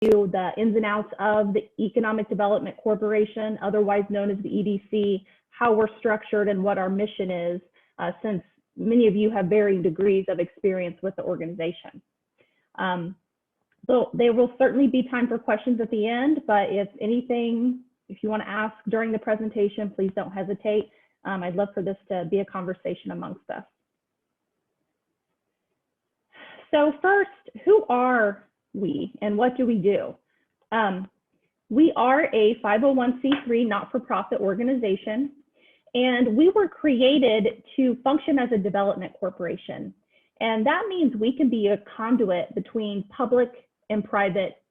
the ins and outs of the Economic Development Corporation, otherwise known as the EDC, how we're structured and what our mission is, since many of you have varying degrees of experience with the organization. So there will certainly be time for questions at the end, but if you want to ask during the presentation, please don't hesitate. I'd love for this to be a conversation amongst us. So first, who are we and what do we do? We are a 501c3 not-for-profit organization, and we were created to function as a development corporation. And that means we can be a conduit between public and private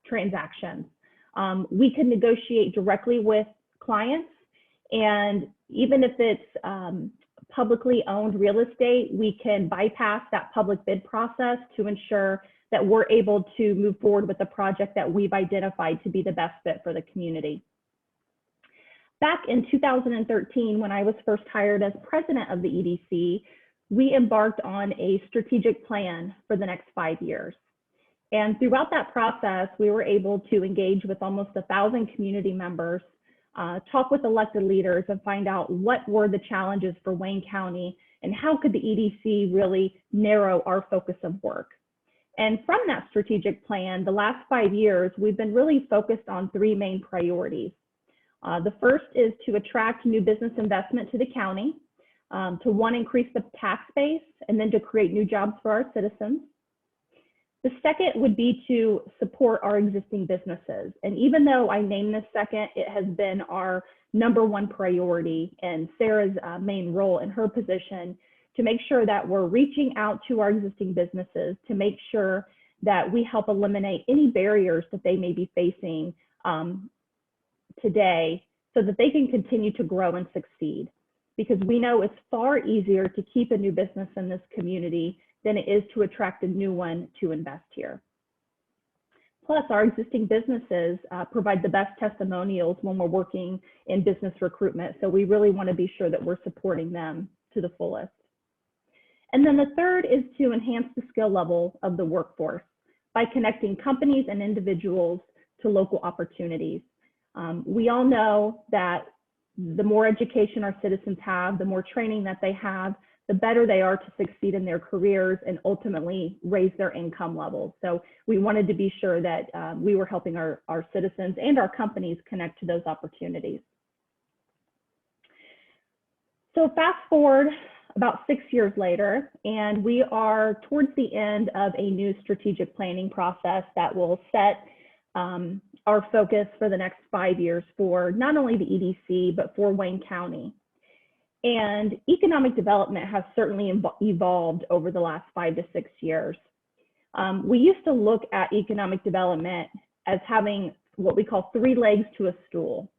transactions. We can negotiate directly with clients, and even if it's publicly owned real estate, we can bypass that public bid process to ensure that we're able to move forward with the project that we've identified to be the best fit for the community. Back in 2013, when I was first hired as president of the EDC, we embarked on a strategic plan for the next 5 years. And throughout that process, we were able to engage with almost 1,000 community members, talk with elected leaders, and find out what were the challenges for Wayne County and how could the EDC really narrow our focus of work. And from that strategic plan, the last 5 years, we've been really focused on 3 main priorities. The first is to attract new business investment to the county, to increase the tax base, and then to create new jobs for our citizens. The second would be to support our existing businesses. And even though I named this second, it has been our #1 priority and Sarah's main role in her position to make sure that we're reaching out to our existing businesses to make sure that we help eliminate any barriers that they may be facing today so that they can continue to grow and succeed. Because we know it's far easier to keep a new business in this community than it is to attract a new one to invest here. Plus, our existing businesses provide the best testimonials when we're working in business recruitment. So we really want to be sure that we're supporting them to the fullest. And then the third is to enhance the skill level of the workforce by connecting companies and individuals to local opportunities. We all know that the more education our citizens have, the more training that they have, the better they are to succeed in their careers and ultimately raise their income levels. So we wanted to be sure that we were helping our citizens and our companies connect to those opportunities. So fast forward about 6 years later, and we are towards the end of a new strategic planning process that will set our focus for the next 5 years for not only the EDC, but for Wayne County. And economic development has certainly evolved over the last 5 to 6 years. We used to look at economic development as having what we call 3 legs to a stool.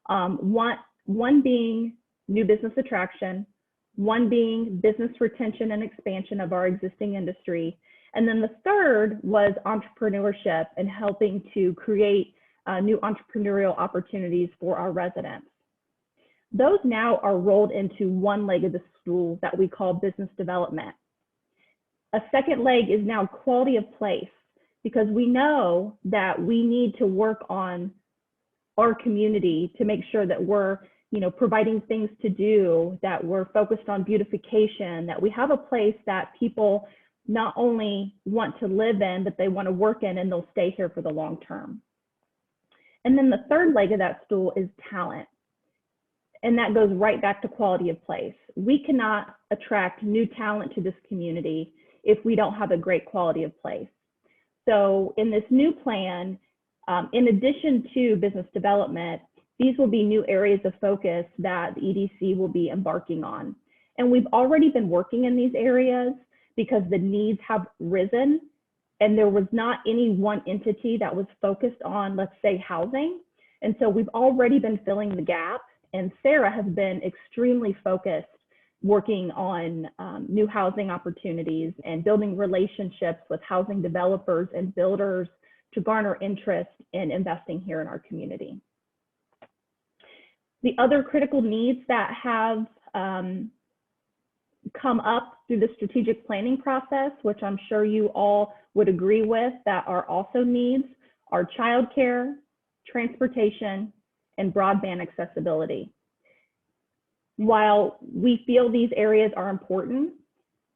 One being new business attraction, one being business retention and expansion of our existing industry, and then the third was entrepreneurship and helping to create new entrepreneurial opportunities for our residents. Those now are rolled into one leg of the stool that we call business development. A second leg is now quality of place, because we know that we need to work on our community to make sure that we're providing things to do, that we're focused on beautification, that we have a place that people not only want to live in, but they want to work in, and they'll stay here for the long term. And then the third leg of that stool is talent. And that goes right back to quality of place. We cannot attract new talent to this community if we don't have a great quality of place. So in this new plan, in addition to business development, these will be new areas of focus that the EDC will be embarking on. And we've already been working in these areas because the needs have risen, and there was not any one entity that was focused on, let's say, housing. And so we've already been filling the gap. And Sarah has been extremely focused working on new housing opportunities and building relationships with housing developers and builders to garner interest in investing here in our community. The other critical needs that have come up through the strategic planning process, which I'm sure you all would agree with, that are also needs, are childcare, transportation, and broadband accessibility. While we feel these areas are important,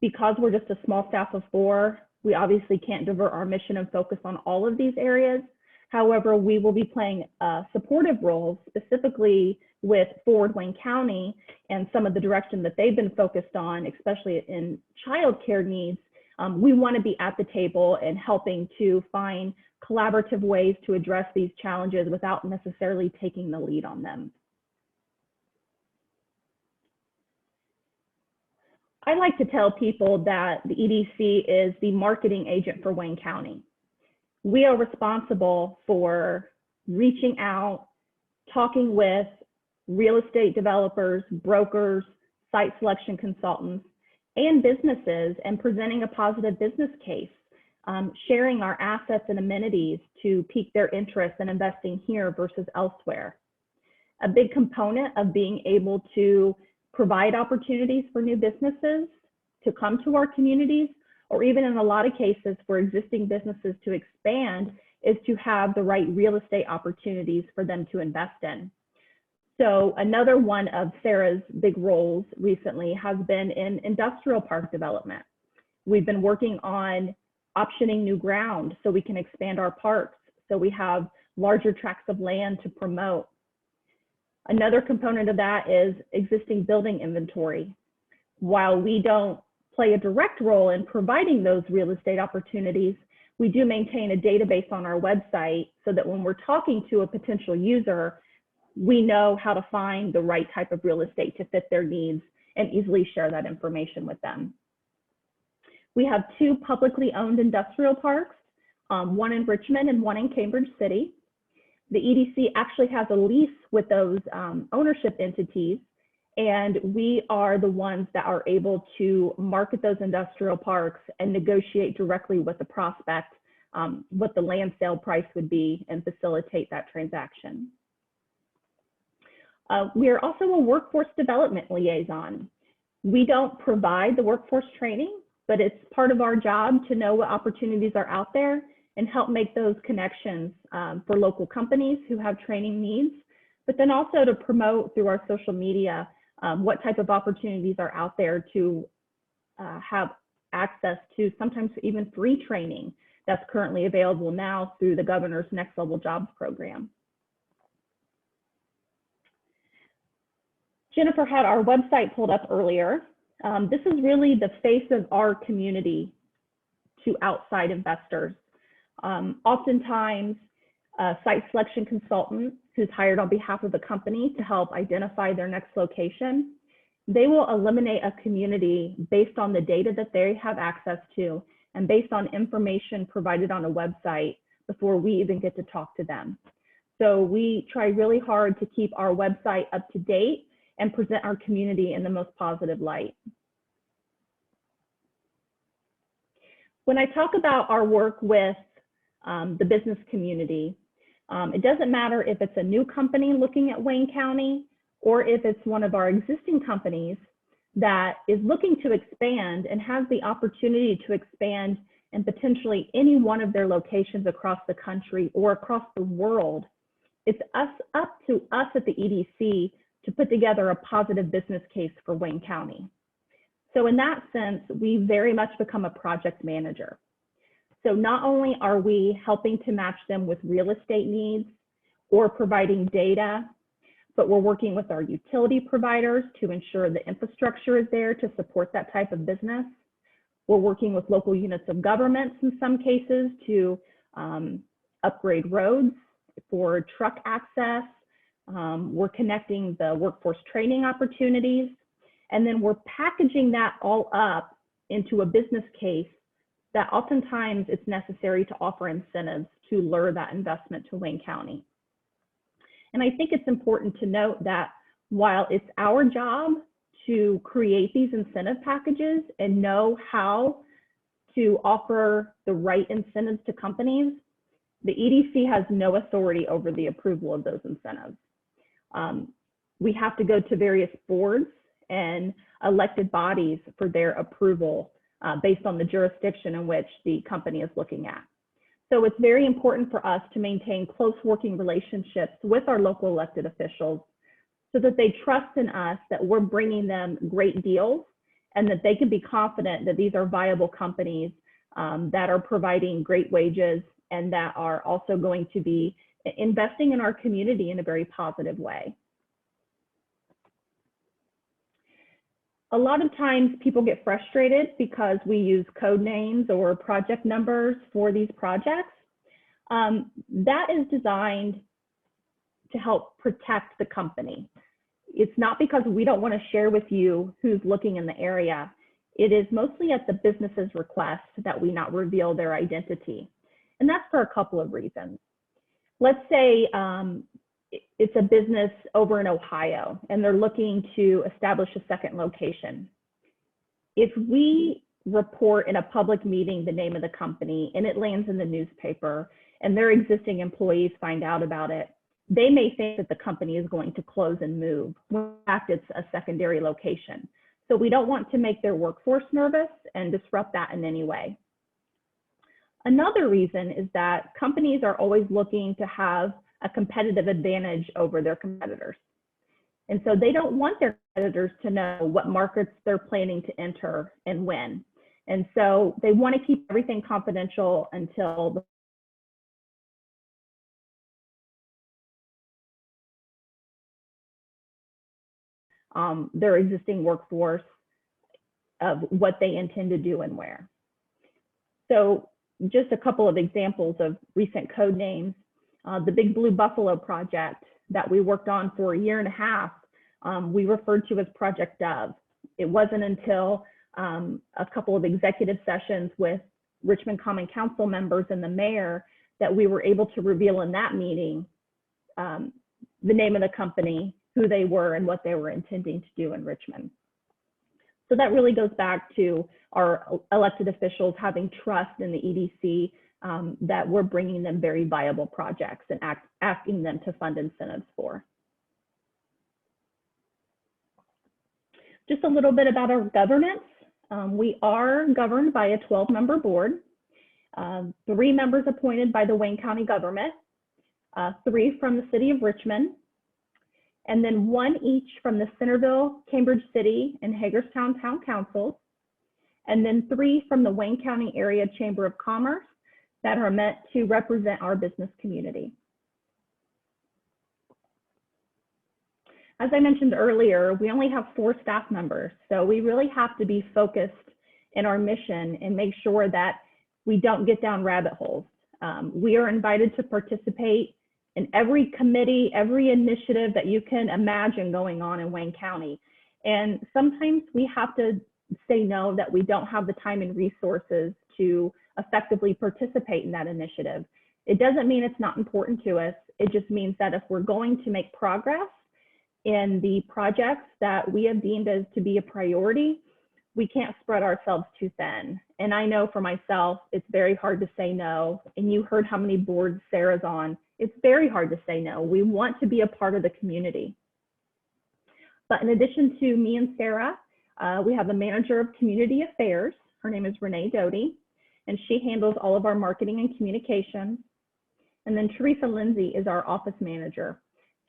because we're just a small staff of 4, we obviously can't divert our mission and focus on all of these areas. However, we will be playing supportive roles, specifically with Forward Wayne County and some of the direction that they've been focused on, especially in childcare needs. We want to be at the table and helping to find collaborative ways to address these challenges without necessarily taking the lead on them. I like to tell people that the EDC is the marketing agent for Wayne County. We are responsible for reaching out, talking with real estate developers, brokers, site selection consultants, and businesses, and presenting a positive business case, sharing our assets and amenities to pique their interest in investing here versus elsewhere. A big component of being able to provide opportunities for new businesses to come to our communities, or even in a lot of cases for existing businesses to expand, is to have the right real estate opportunities for them to invest in. So another one of Sarah's big roles recently has been in industrial park development. We've been working on optioning new ground so we can expand our parks, so we have larger tracts of land to promote. Another component of that is existing building inventory. While we don't play a direct role in providing those real estate opportunities, we do maintain a database on our website so that when we're talking to a potential user, we know how to find the right type of real estate to fit their needs and easily share that information with them. We have 2 publicly owned industrial parks, one in Richmond and one in Cambridge City. The EDC actually has a lease with those ownership entities, and we are the ones that are able to market those industrial parks and negotiate directly with the prospect what the land sale price would be and facilitate that transaction. We are also a workforce development liaison. We don't provide the workforce training, but it's part of our job to know what opportunities are out there and help make those connections for local companies who have training needs, but then also to promote through our social media what type of opportunities are out there to have access to sometimes even free training that's currently available now through the governor's Next Level Jobs program. Jennifer had our website pulled up earlier. This is really the face of our community to outside investors. Oftentimes, a site selection consultant who's hired on behalf of the company to help identify their next location, they will eliminate a community based on the data that they have access to and based on information provided on a website before we even get to talk to them. So we try really hard to keep our website up to date and present our community in the most positive light. When I talk about our work with the business community, it doesn't matter if it's a new company looking at Wayne County or if it's one of our existing companies that is looking to expand and has the opportunity to expand in potentially any one of their locations across the country or across the world. It's up to us at the EDC to put together a positive business case for Wayne County. So in that sense, we very much become a project manager. So not only are we helping to match them with real estate needs or providing data, but we're working with our utility providers to ensure the infrastructure is there to support that type of business. We're working with local units of governments in some cases to upgrade roads for truck access. We're connecting the workforce training opportunities, and then we're packaging that all up into a business case that oftentimes it's necessary to offer incentives to lure that investment to Wayne County. And I think it's important to note that while it's our job to create these incentive packages and know how to offer the right incentives to companies, the EDC has no authority over the approval of those incentives. We have to go to various boards and elected bodies for their approval based on the jurisdiction in which the company is looking at. So it's very important for us to maintain close working relationships with our local elected officials so that they trust in us that we're bringing them great deals and that they can be confident that these are viable companies that are providing great wages and that are also going to be investing in our community in a very positive way. A lot of times people get frustrated because we use code names or project numbers for these projects. That is designed to help protect the company. It's not because we don't want to share with you who's looking in the area. It is mostly at the business's request that we not reveal their identity. And that's for a couple of reasons. Let's say it's a business over in Ohio and they're looking to establish a second location. If we report in a public meeting the name of the company and it lands in the newspaper and their existing employees find out about it, they may think that the company is going to close and move, when in fact it's a secondary location. So we don't want to make their workforce nervous and disrupt that in any way. Another reason is that companies are always looking to have a competitive advantage over their competitors. And so they don't want their competitors to know what markets they're planning to enter and when. And so they want to keep everything confidential until their existing workforce of what they intend to do and where. So just a couple of examples of recent code names. The Big Blue Buffalo project that we worked on for 1.5 years, we referred to as Project Dove. It wasn't until a couple of executive sessions with Richmond Common Council members and the mayor that we were able to reveal in that meeting the name of the company, who they were, and what they were intending to do in Richmond. So that really goes back to our elected officials having trust in the EDC that we're bringing them very viable projects and asking them to fund incentives for. Just a little bit about our governance. We are governed by a 12-member board, 3 members appointed by the Wayne County government, 3 from the city of Richmond, and then 1 each from the Centerville, Cambridge City, and Hagerstown Town Councils, and then 3 from the Wayne County Area Chamber of Commerce that are meant to represent our business community. As I mentioned earlier, we only have 4 staff members, so we really have to be focused in our mission and make sure that we don't get down rabbit holes. We are invited to participate in every committee, every initiative that you can imagine going on in Wayne County. And sometimes we have to say no, that we don't have the time and resources to effectively participate in that initiative. It doesn't mean it's not important to us. It just means that if we're going to make progress in the projects that we have deemed as to be a priority, we can't spread ourselves too thin. And I know for myself, it's very hard to say no. And you heard how many boards Sarah's on. It's very hard to say no. We want to be a part of the community. But in addition to me and Sarah, we have a manager of community affairs. Her name is Renee Doty, and she handles all of our marketing and communications. And then Teresa Lindsay is our office manager.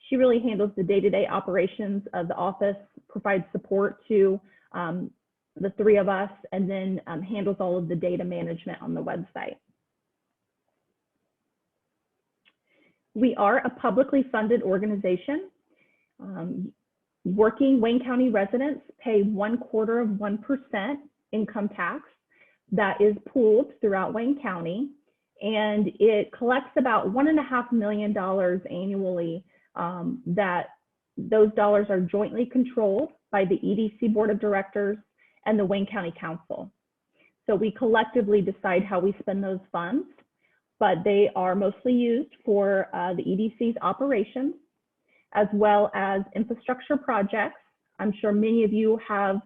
She really handles the day-to-day operations of the office, provides support to the 3 of us, and then handles all of the data management on the website. We are a publicly funded organization. Working Wayne County residents pay 1/4% income tax that is pooled throughout Wayne County, and it collects about $1.5 million annually. That those dollars are jointly controlled by the EDC Board of Directors and the Wayne County Council. So we collectively decide how we spend those funds, but they are mostly used for the EDC's operations, as well as infrastructure projects. I'm sure many of you have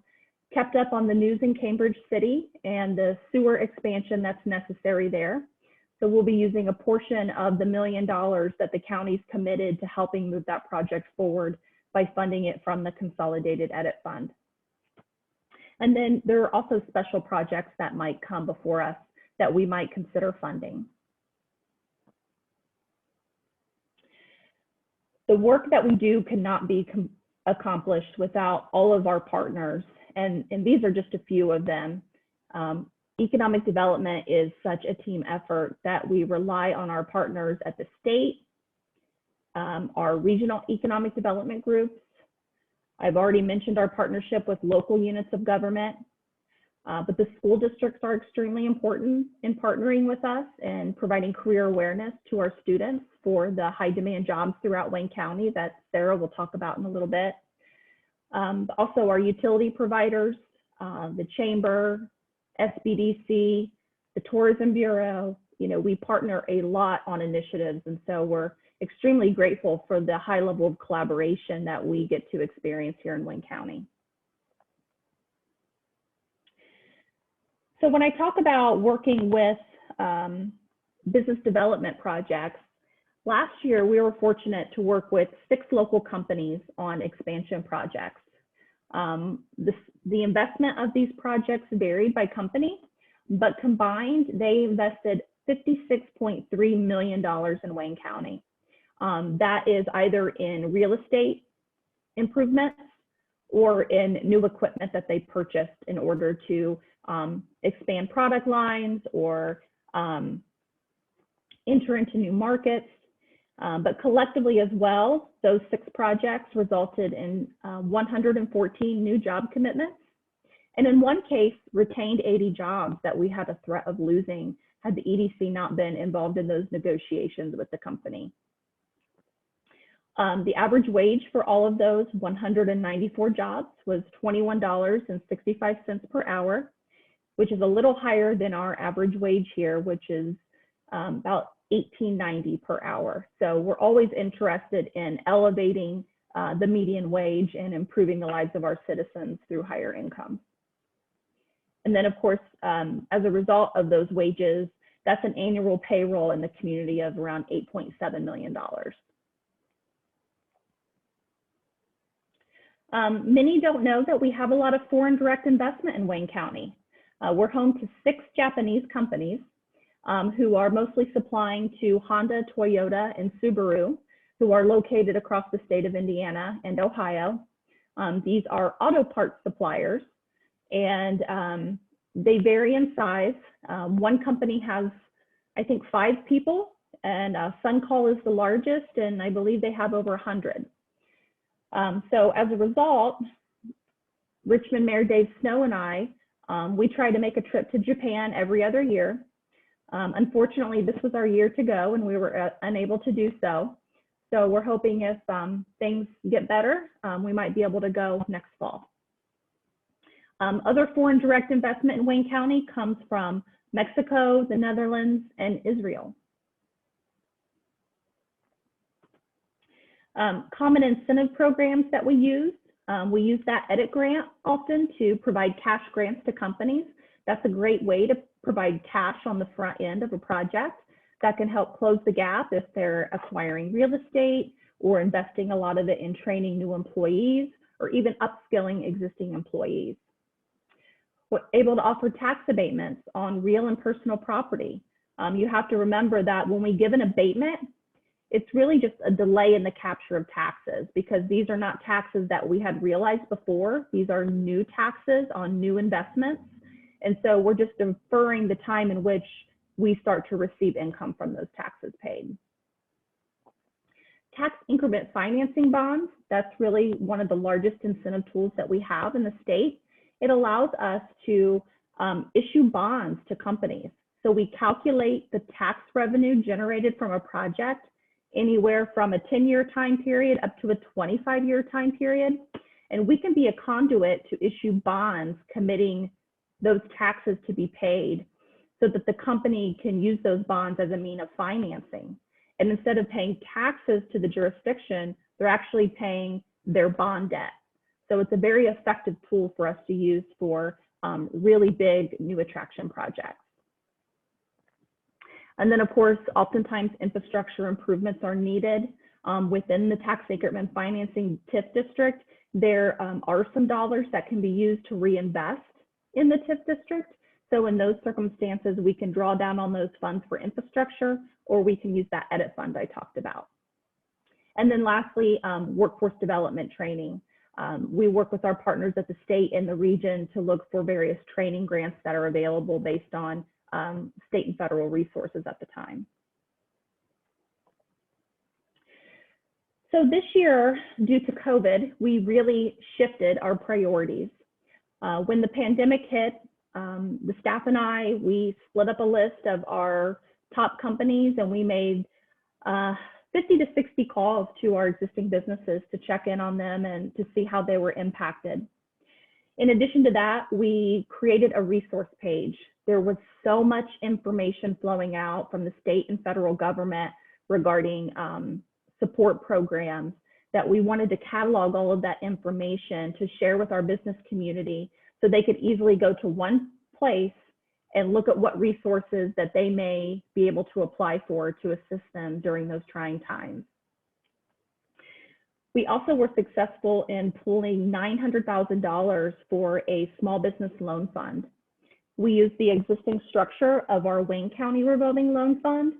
kept up on the news in Cambridge City and the sewer expansion that's necessary there. So we'll be using a portion of the $1 million that the county's committed to helping move that project forward by funding it from the Consolidated Edit Fund. And then there are also special projects that might come before us that we might consider funding. The work that we do cannot be accomplished without all of our partners, and these are just a few of them. Economic development is such a team effort that we rely on our partners at the state, our regional economic development groups. I've already mentioned our partnership with local units of government, but the school districts are extremely important in partnering with us and providing career awareness to our students for the high demand jobs throughout Wayne County that Sarah will talk about in a little bit. Also our utility providers, the Chamber, SBDC, the Tourism Bureau, we partner a lot on initiatives, and so we're extremely grateful for the high level of collaboration that we get to experience here in Wayne County. So when I talk about working with business development projects, last year we were fortunate to work with 6 local companies on expansion projects. The investment of these projects varied by company, but combined they invested $56.3 million in Wayne County. That is either in real estate improvements or in new equipment that they purchased in order to expand product lines or enter into new markets. But collectively as well, those 6 projects resulted in 114 new job commitments. And in one case, retained 80 jobs that we had a threat of losing had the EDC not been involved in those negotiations with the company. The average wage for all of those 194 jobs was $21.65 per hour, which is a little higher than our average wage here, which is about $18.90 per hour. So we're always interested in elevating the median wage and improving the lives of our citizens through higher income. And then of course, as a result of those wages, that's an annual payroll in the community of around $8.7 million. Many don't know that we have a lot of foreign direct investment in Wayne County. We're home to 6 Japanese companies who are mostly supplying to Honda, Toyota, and Subaru, who are located across the state of Indiana and Ohio. These are auto parts suppliers, and they vary in size. One company has, I think, 5 people, and Suncall is the largest, and I believe they have over 100. So as a result, Richmond Mayor Dave Snow and I, we try to make a trip to Japan every other year. Unfortunately, this was our year to go and we were unable to do so. So we're hoping if things get better, we might be able to go next fall. Other foreign direct investment in Wayne County comes from Mexico, the Netherlands, and Israel. Common incentive programs that we use that EDIT grant often to provide cash grants to companies. That's a great way to provide cash on the front end of a project that can help close the gap if they're acquiring real estate or investing a lot of it in training new employees or even upskilling existing employees. We're able to offer tax abatements on real and personal property. You have to remember that when we give an abatement, it's really just a delay in the capture of taxes because these are not taxes that we had realized before. These are new taxes on new investments. And so we're just deferring the time in which we start to receive income from those taxes paid. Tax increment financing bonds, that's really one of the largest incentive tools that we have in the state. It allows us to issue bonds to companies. So we calculate the tax revenue generated from a project anywhere from a 10-year time period up to a 25-year time period. And we can be a conduit to issue bonds committing those taxes to be paid so that the company can use those bonds as a means of financing. And instead of paying taxes to the jurisdiction, they're actually paying their bond debt. So it's a very effective tool for us to use for really big new attraction projects. And then of course, oftentimes infrastructure improvements are needed within the tax increment financing TIF district. There are some dollars that can be used to reinvest in the TIF district. So in those circumstances, we can draw down on those funds for infrastructure, or we can use that EDIT fund I talked about. And then lastly, workforce development training. We work with our partners at the state and the region to look for various training grants that are available based on state and federal resources at the time. So this year, due to COVID, we really shifted our priorities. When the pandemic hit, the staff and I, we split up a list of our top companies, and we made 50 to 60 calls to our existing businesses to check in on them and to see how they were impacted. In addition to that, we created a resource page. There was so much information flowing out from the state and federal government regarding support programs that we wanted to catalog all of that information to share with our business community so they could easily go to one place and look at what resources that they may be able to apply for to assist them during those trying times. We also were successful in pooling $900,000 for a small business loan fund. We used the existing structure of our Wayne County Revolving Loan Fund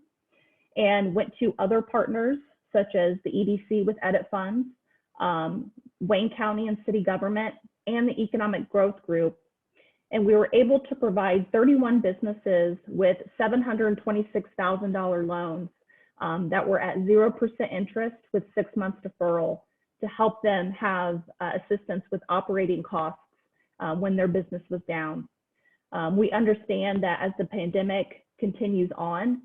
and went to other partners such as the EDC with edit funds, Wayne County and city government, and the Economic Growth Group. And we were able to provide 31 businesses with $726,000 loans that were at 0% interest with 6 months deferral to help them have assistance with operating costs when their business was down. We understand that as the pandemic continues on,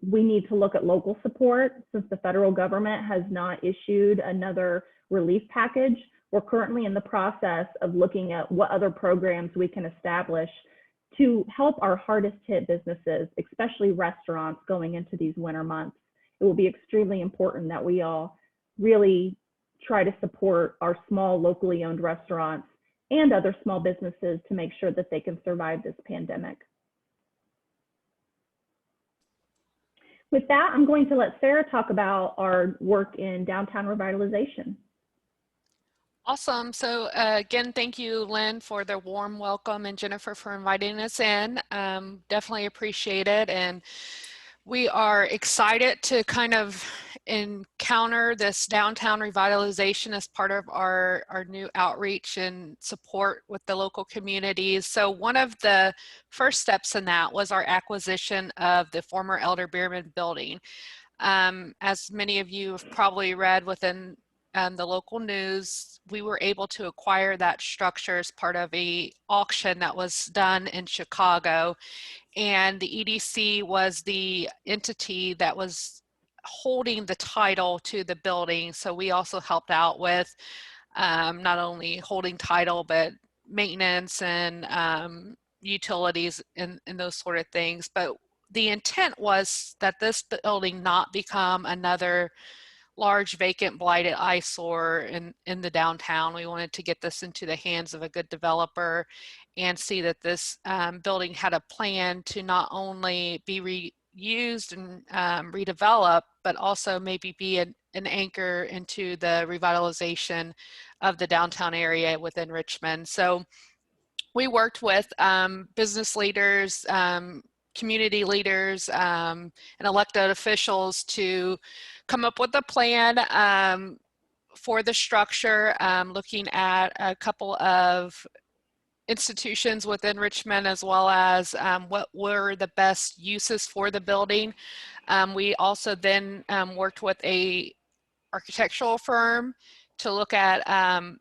we need to look at local support since the federal government has not issued another relief package. We're currently in the process of looking at what other programs we can establish to help our hardest hit businesses, especially restaurants going into these winter months. It will be extremely important that we all really try to support our small locally owned restaurants and other small businesses to make sure that they can survive this pandemic. With that, I'm going to let Sarah talk about our work in downtown revitalization. Awesome. So again, thank you, Lynn, for the warm welcome, and Jennifer for inviting us in. Definitely appreciate it. And we are excited to kind of encounter this downtown revitalization as part of our new outreach and support with the local communities. So one of the first steps in that was our acquisition of the former Elder Beerman building. As many of you have probably read within the local news, we were able to acquire that structure as part of a auction that was done in Chicago. And the EDC was the entity that was holding the title to the building. So we also helped out with not only holding title, but maintenance and utilities and those sort of things. But the intent was that this building not become another large vacant blighted eyesore in the downtown. We wanted to get this into the hands of a good developer and see that this building had a plan to not only be reused and redeveloped, but also maybe be an anchor into the revitalization of the downtown area within Richmond. So we worked with business leaders, community leaders, and elected officials to come up with a plan for the structure, looking at a couple of institutions within Richmond, as well as what were the best uses for the building. We also then worked with a architectural firm to look at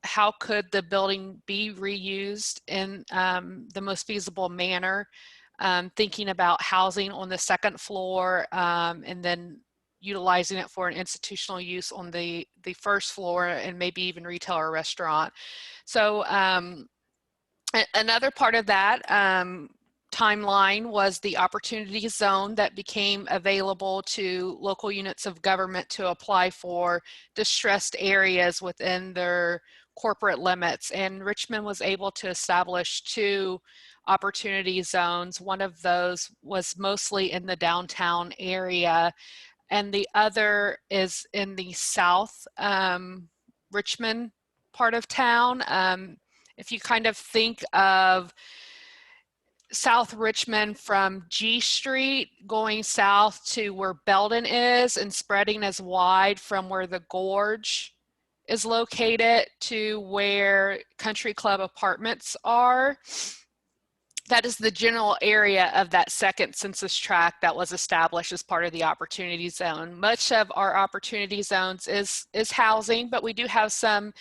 how could the building be reused in the most feasible manner, thinking about housing on the second floor and then utilizing it for an institutional use on the first floor and maybe even retail or restaurant. So another part of that timeline was the opportunity zone that became available to local units of government to apply for distressed areas within their corporate limits. And Richmond was able to establish 2 opportunity zones. One of those was mostly in the downtown area, and the other is in the south Richmond part of town. If you kind of think of South Richmond from G Street going south to where Belden is and spreading as wide from where the gorge is located to where Country Club Apartments are. That is the general area of that second census tract that was established as part of the opportunity zone. Much of our opportunity zones is housing, but we do have some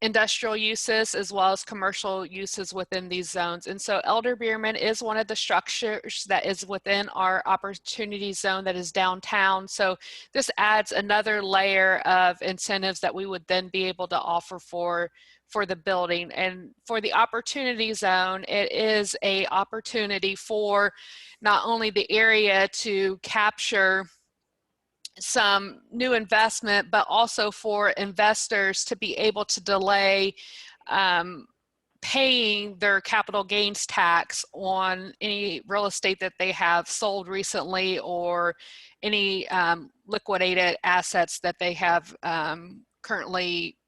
industrial uses as well as commercial uses within these zones. And so Elder Beerman is one of the structures that is within our opportunity zone that is downtown. So this adds another layer of incentives that we would then be able to offer for the building. And for the opportunity zone, it is a opportunity for not only the area to capture some new investment, but also for investors to be able to delay paying their capital gains tax on any real estate that they have sold recently or any liquidated assets that they have currently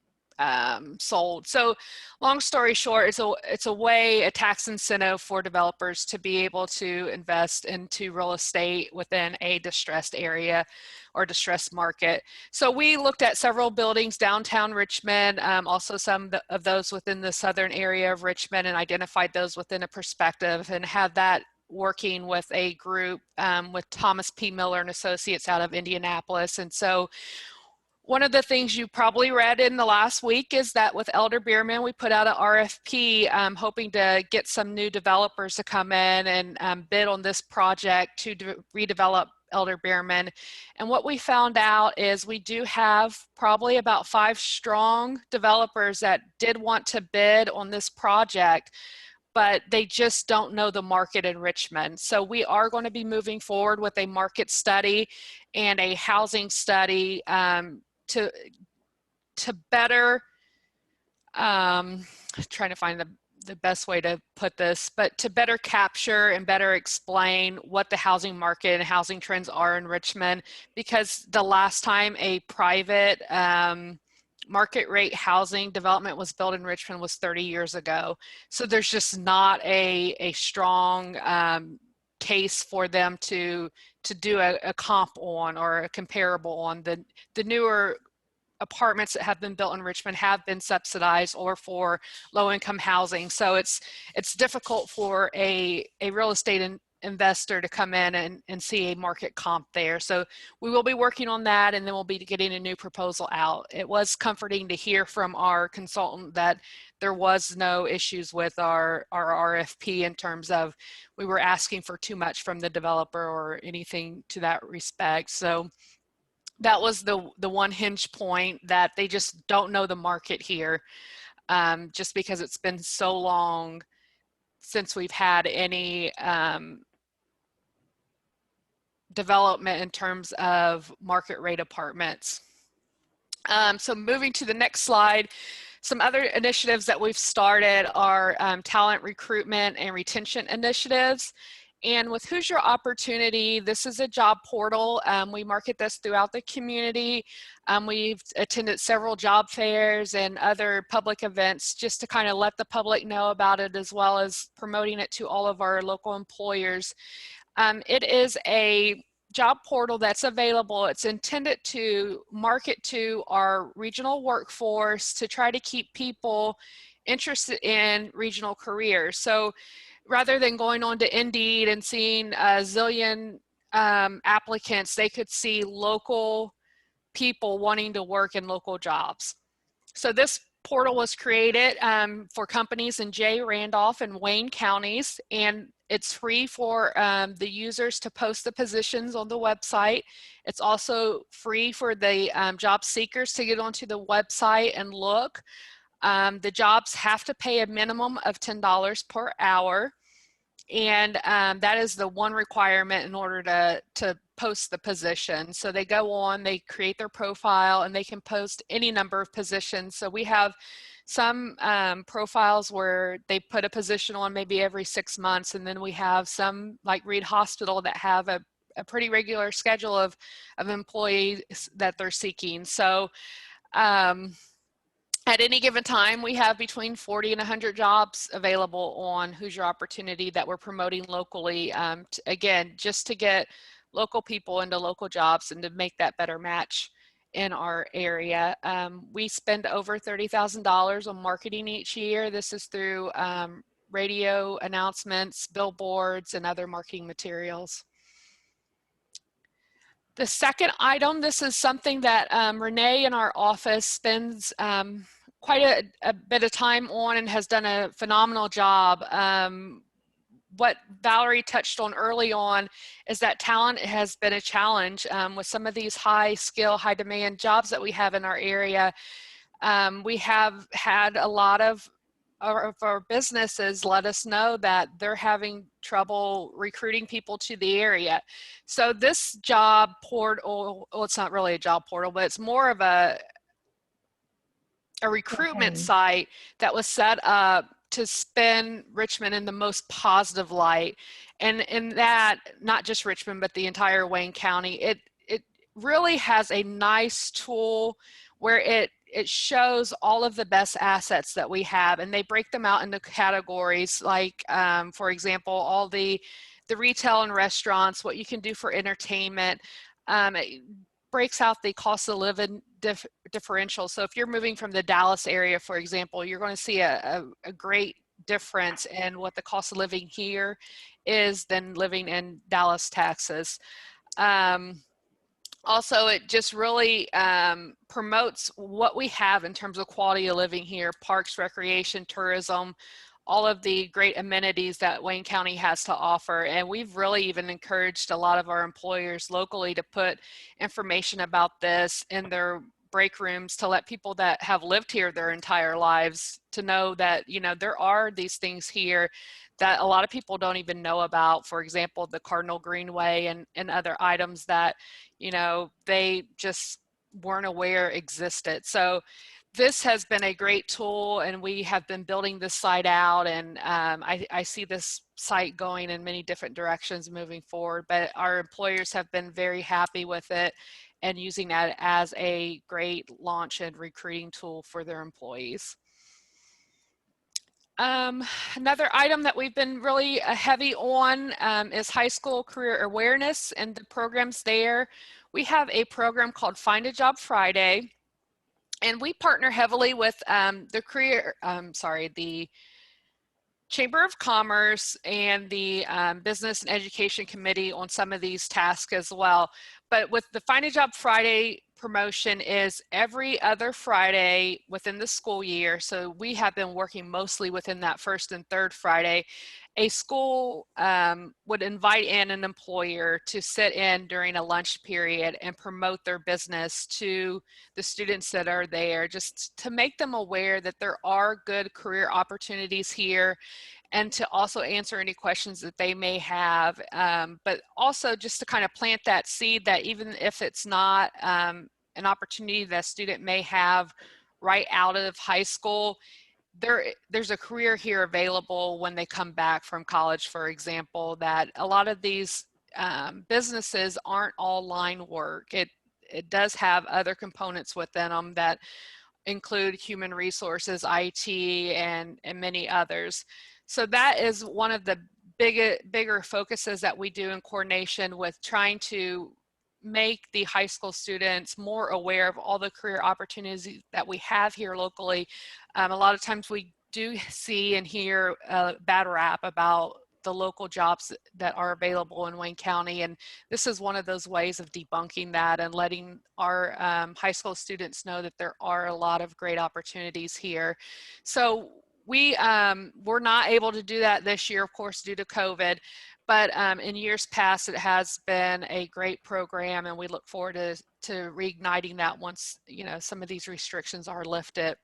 sold. So long story short, it's a way, a tax incentive for developers to be able to invest into real estate within a distressed area or distressed market. So we looked at several buildings downtown Richmond, also some of those within the southern area of Richmond, and identified those within a perspective and have that working with a group with Thomas P. Miller and Associates out of Indianapolis. And so one of the things you probably read in the last week is that with Elder Beerman, we put out an RFP hoping to get some new developers to come in and bid on this project to redevelop Elder Beerman. And what we found out is we do have probably about 5 strong developers that did want to bid on this project, but they just don't know the market in Richmond. So we are going to be moving forward with a market study and a housing study to better, trying to find the best way to put this, but to better capture and better explain what the housing market and housing trends are in Richmond, because the last time a private market rate housing development was built in Richmond was 30 years ago. So there's just not a strong case for them to do a comp on or a comparable on. The newer apartments that have been built in Richmond have been subsidized or for low-income housing. So it's difficult for a real estate investor to come in and see a market comp there. So we will be working on that, and then we'll be getting a new proposal out. It was comforting to hear from our consultant that there was no issues with our RFP in terms of we were asking for too much from the developer or anything to that respect. So that was the one hinge point, that they just don't know the market here, just because it's been so long since we've had any development in terms of market rate apartments. So moving to the next slide, some other initiatives that we've started are talent recruitment and retention initiatives. And with Who's Your Opportunity, this is a job portal. We market this throughout the community. We've attended several job fairs and other public events just to kind of let the public know about it, as well as promoting it to all of our local employers. It is a job portal that's available. It's intended to market to our regional workforce to try to keep people interested in regional careers. So rather than going on to Indeed and seeing a zillion applicants, they could see local people wanting to work in local jobs. So this portal was created for companies in J. Randolph and Wayne counties, and it's free for the users to post the positions on the website. It's also free for the job seekers to get onto the website and look. The jobs have to pay a minimum of $10 per hour. And that is the one requirement in order to post the position. So they go on, they create their profile, and they can post any number of positions. So we have some profiles where they put a position on maybe every 6 months, and then we have some like Reed Hospital that have a pretty regular schedule of employees that they're seeking. So At any given time, we have between 40 and 100 jobs available on Who's Your Opportunity that we're promoting locally. Again, just to get local people into local jobs and to make that better match in our area. We spend over $30,000 on marketing each year. This is through radio announcements, billboards, and other marketing materials. The second item, this is something that Renee in our office spends quite a bit of time on and has done a phenomenal job. What Valerie touched on early on is that talent has been a challenge with some of these high skill, high demand jobs that we have in our area. We have had a lot of our businesses let us know that they're having trouble recruiting people to the area. So this job portal, well, it's not really a job portal, but it's more of a recruitment site that was set up to spin Richmond in the most positive light. And in that, not just Richmond, but the entire Wayne County, it really has a nice tool where it shows all of the best assets that we have, and they break them out into categories like, for example, all the retail and restaurants, what you can do for entertainment. It breaks out the cost of living differential. So if you're moving from the Dallas area, for example, you're going to see a great difference in what the cost of living here is than living in Dallas, Texas. Also, it just really promotes what we have in terms of quality of living here: parks, recreation, tourism, all of the great amenities that Wayne County has to offer. And we've really even encouraged a lot of our employers locally to put information about this in their break rooms to let people that have lived here their entire lives to know that, you know, there are these things here that a lot of people don't even know about. For example, the Cardinal Greenway and other items that, you know, they just weren't aware existed. So this has been a great tool, and we have been building this site out, and I see this site going in many different directions moving forward, but our employers have been very happy with it and using that as a great launch and recruiting tool for their employees. Another item that we've been really heavy on is high school career awareness and the programs there. We have a program called Find a Job Friday, and we partner heavily with the Chamber of Commerce and the Business and Education Committee on some of these tasks as well. But with the Find a Job Friday promotion is every other Friday within the school year. So we have been working mostly within that first and third Friday. A school would invite in an employer to sit in during a lunch period and promote their business to the students that are there, just to make them aware that there are good career opportunities here, and to also answer any questions that they may have, but also just to kind of plant that seed that even if it's not an opportunity that a student may have right out of high school, there's a career here available when they come back from college, for example, that a lot of these businesses aren't all line work. It does have other components within them that include human resources, IT, and many others. So that is one of the bigger focuses that we do in coordination with trying to make the high school students more aware of all the career opportunities that we have here locally. A lot of times we do see and hear a bad rap about the local jobs that are available in Wayne County, and this is one of those ways of debunking that and letting our high school students know that there are a lot of great opportunities here. So we were not able to do that this year, of course, due to COVID, but in years past, it has been a great program, and we look forward to reigniting that once, you know, some of these restrictions are lifted.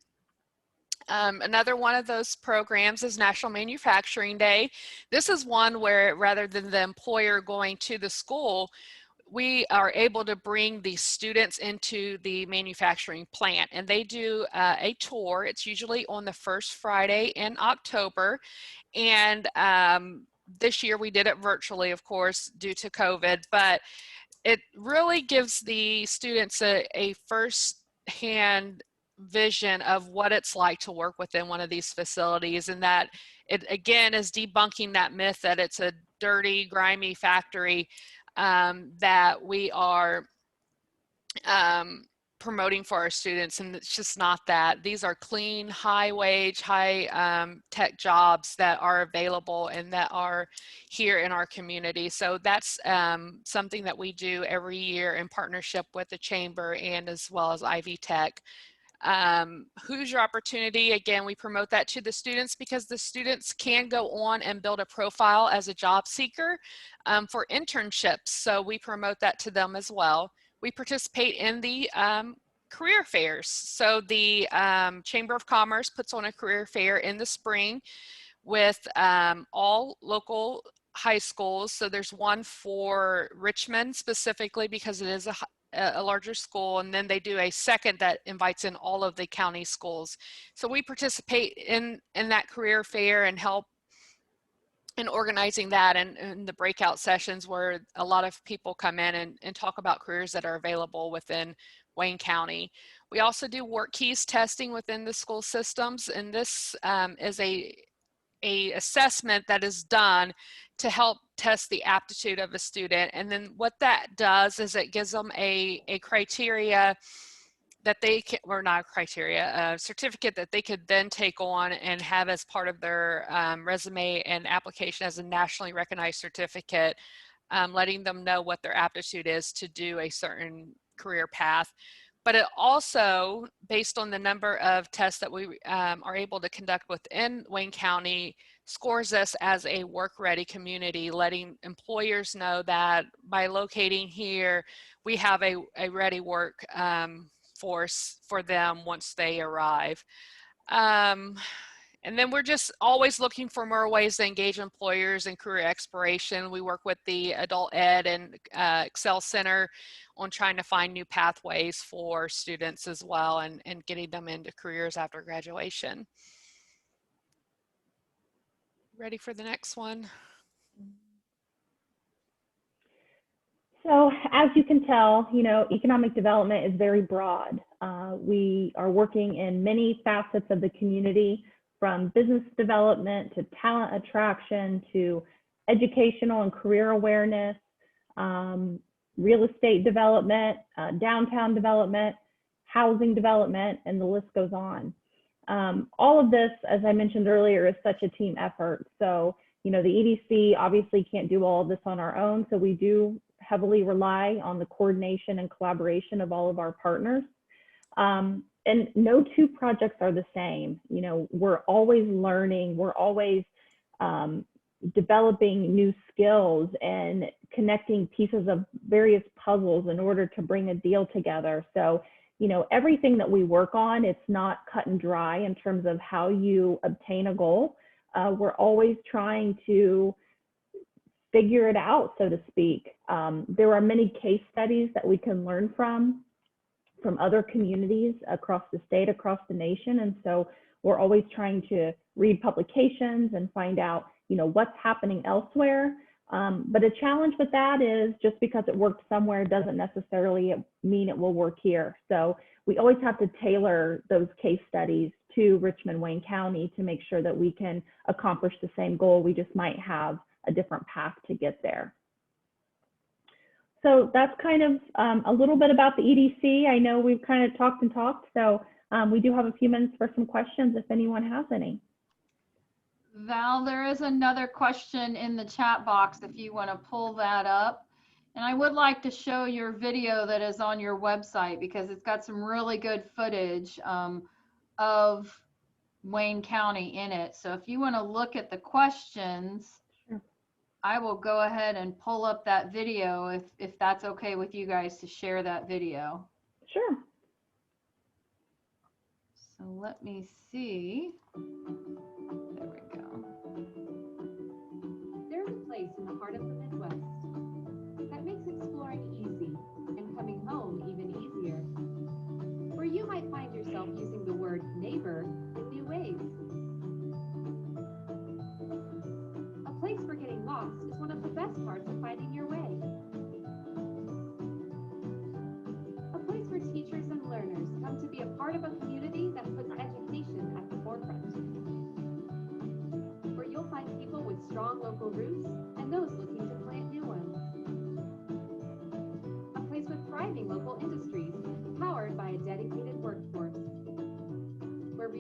Another one of those programs is National Manufacturing Day. This is one where rather than the employer going to the school, we are able to bring the students into the manufacturing plant, and they do a tour. It's usually on the first Friday in October, and this year we did it virtually, of course, due to COVID, but it really gives the students a first-hand vision of what it's like to work within one of these facilities, and that it again is debunking that myth that it's a dirty, grimy factory that we are promoting for our students, and it's just not that. These are clean, high wage, high tech jobs that are available and that are here in our community. So that's something that we do every year in partnership with the Chamber and as well as Ivy Tech. Hoosier Opportunity, again, we promote that to the students because the students can go on and build a profile as a job seeker for internships. So we promote that to them as well. We participate in the career fairs. So the Chamber of Commerce puts on a career fair in the spring with all local high schools. So there's one for Richmond specifically because it is a larger school, and then they do a second that invites in all of the county schools. So we participate in that career fair and help in organizing that, and the breakout sessions where a lot of people come in and talk about careers that are available within Wayne County. We also do work keys testing within the school systems, and this is a assessment that is done to help test the aptitude of a student. And then what that does is it gives them a criteria that they can, or not a criteria, a certificate that they could then take on and have as part of their resume and application as a nationally recognized certificate, letting them know what their aptitude is to do a certain career path. But it also, based on the number of tests that we are able to conduct within Wayne County, scores us as a work-ready community, letting employers know that by locating here, we have a ready work force for them once they arrive. And then we're just always looking for more ways to engage employers in career exploration. We work with the Adult Ed and Excel Center on trying to find new pathways for students as well, and getting them into careers after graduation. Ready for the next one? So as you can tell, economic development is very broad. We are working in many facets of the community, from business development to talent attraction to educational and career awareness, real estate development, downtown development, housing development, and the list goes on. All of this, as I mentioned earlier, is such a team effort. So, the EDC obviously can't do all of this on our own. So we do heavily rely on the coordination and collaboration of all of our partners. And no two projects are the same. We're always learning, we're always developing new skills and connecting pieces of various puzzles in order to bring a deal together. So, everything that we work on, it's not cut and dry in terms of how you obtain a goal. We're always trying to figure it out, so to speak. There are many case studies that we can learn from other communities across the state, across the nation. And so we're always trying to read publications and find out, what's happening elsewhere. But a challenge with that is just because it worked somewhere doesn't necessarily mean it will work here. So we always have to tailor those case studies to Richmond, Wayne County to make sure that we can accomplish the same goal. We just might have a different path to get there. So that's kind of a little bit about the EDC. I know we've kind of talked and talked, so we do have a few minutes for some questions if anyone has any. Val, there is another question in the chat box if you want to pull that up. And I would like to show your video that is on your website because it's got some really good footage of Wayne County in it. So if you want to look at the questions, I will go ahead and pull up that video if that's okay with you guys to share that video. Sure. So let me see. There we go. There's a place in the heart of the Midwest that makes exploring easy and coming home even easier, where you might find yourself using the word neighbor in new ways. A place where getting lost is one of the best parts of finding your way. A place where teachers and learners come to be a part of a community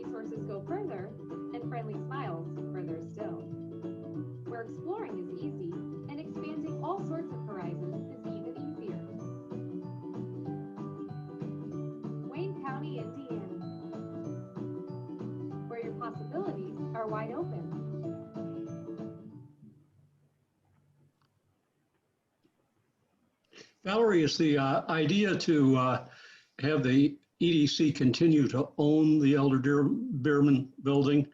resources go further, and friendly smiles further still. Where exploring is easy, and expanding all sorts of horizons is even easier. Wayne County, Indiana, where your possibilities are wide open. Valerie, is the idea to have the EDC continue to own the Elder Beerman building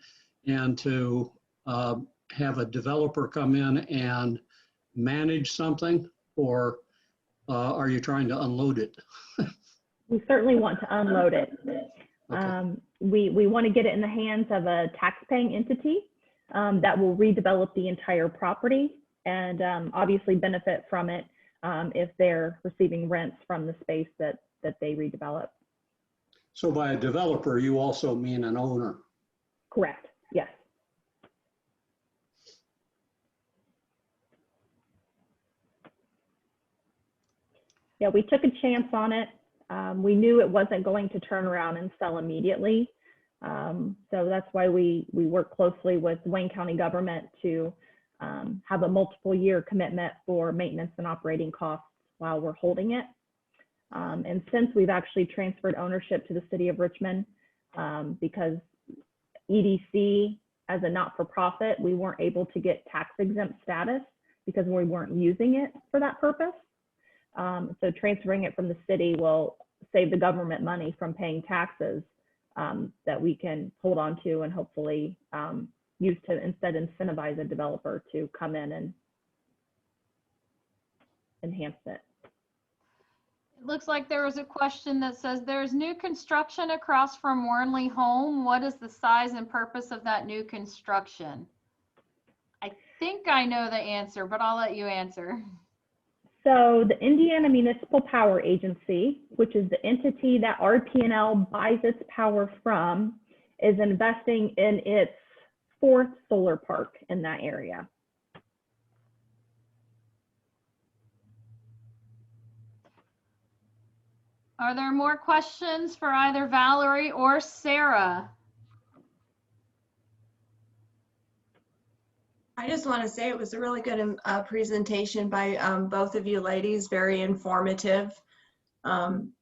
and to have a developer come in and manage something, or are you trying to unload it? We certainly want to unload it. Okay. We want to get it in the hands of a tax-paying entity that will redevelop the entire property and obviously benefit from it if they're receiving rents from the space that they redevelop. So by a developer, you also mean an owner? Correct, yes. Yeah, we took a chance on it. We knew it wasn't going to turn around and sell immediately. So that's why we work closely with Wayne County government to have a multiple year commitment for maintenance and operating costs while we're holding it. And since we've actually transferred ownership to the city of Richmond, because EDC as a not-for-profit, we weren't able to get tax exempt status because we weren't using it for that purpose. So transferring it from the city will save the government money from paying taxes that we can hold on to and hopefully use to instead incentivize a developer to come in and enhance it. It looks like there was a question that says there's new construction across from Warnley Home. What is the size and purpose of that new construction? I think I know the answer, but I'll let you answer. So the Indiana Municipal Power Agency, which is the entity that RP&L buys its power from, is investing in its 4th solar park in that area. Are there more questions for either Valerie or Sarah? I just want to say it was a really good presentation by both of you ladies, very informative.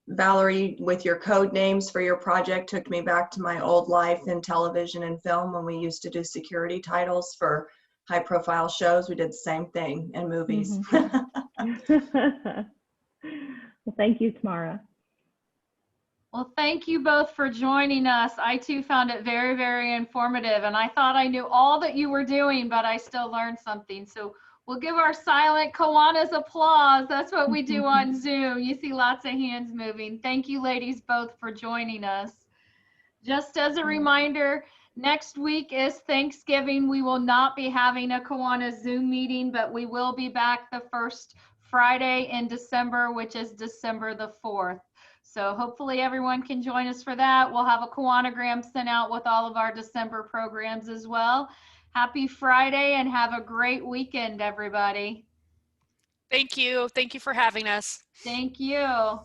Valerie, with your code names for your project took me back to my old life in television and film when we used to do security titles for high profile shows. We did the same thing in movies. Well, thank you, Tamara. Well, thank you both for joining us. I too found it very, very informative, and I thought I knew all that you were doing, but I still learned something. So we'll give our silent Kiwanis applause. That's what we do on Zoom. You see lots of hands moving. Thank you, ladies, both for joining us. Just as a reminder, next week is Thanksgiving. We will not be having a Kiwanis Zoom meeting, but we will be back the first Friday in December, which is December the 4th. So hopefully everyone can join us for that. We'll have a Kiwanogram sent out with all of our December programs as well. Happy Friday and have a great weekend, everybody. Thank you. Thank you for having us. Thank you.